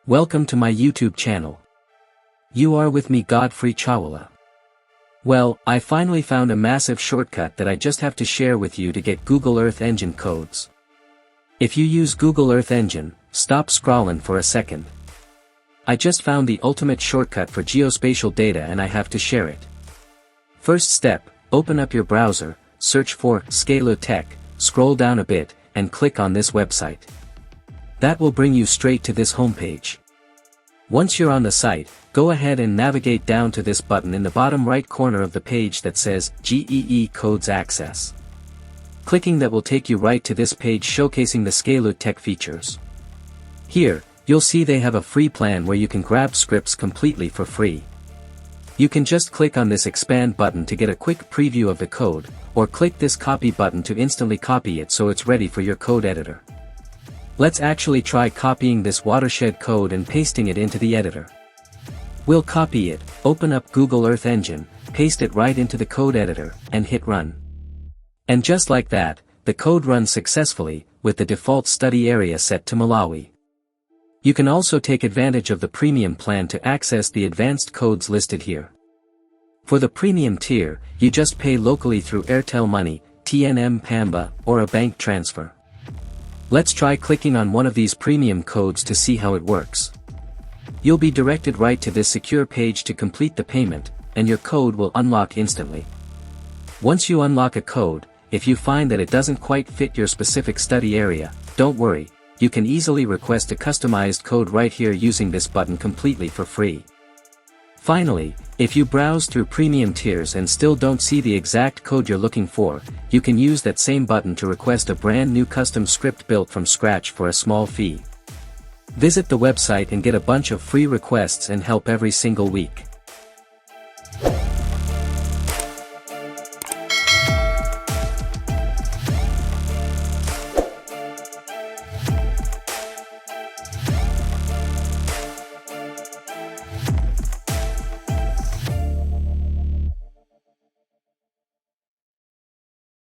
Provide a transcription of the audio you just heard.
Welcome to my YouTube channel. You are with me Godfrey.Chaula. Well, I finally found a massive shortcut that I just have to share with you to get Google Earth Engine codes. If you use Google Earth Engine, stop scrolling for a second. I just found the ultimate shortcut for geospatial data and I have to share it. First step, open up your browser, search for Scalar Tech, scroll down a bit, and click on this website. That will bring you straight to this homepage. Once you're on the site, go ahead and navigate down to this button in the bottom right corner of the page that says GEE Codes Access. Clicking that will take you right to this page showcasing the Scalar Tech features. Here, you'll see they have a free plan where you can grab scripts completely for free. You can just click on this expand button to get a quick preview of the code, or click this copy button to instantly copy it so it's ready for your code editor. Let's actually try copying this watershed code and pasting it into the editor. We'll copy it, open up Google Earth Engine, paste it right into the code editor, and hit run. And just like that, the code runs successfully, with the default study area set to Malawi. You can also take advantage of the premium plan to access the advanced codes listed here. For the premium tier, you just pay locally through Airtel Money, TNM Pamba, or a bank transfer. Let's try clicking on one of these premium codes to see how it works. You'll be directed right to this secure page to complete the payment, and your code will unlock instantly. Once you unlock a code, if you find that it doesn't quite fit your specific study area, don't worry, you can easily request a customized code right here using this button completely for free. Finally, if you browse through premium tiers and still don't see the exact code you're looking for, you can use that same button to request a brand new custom script built from scratch for a small fee. Visit the website and get a bunch of free requests and help every single week.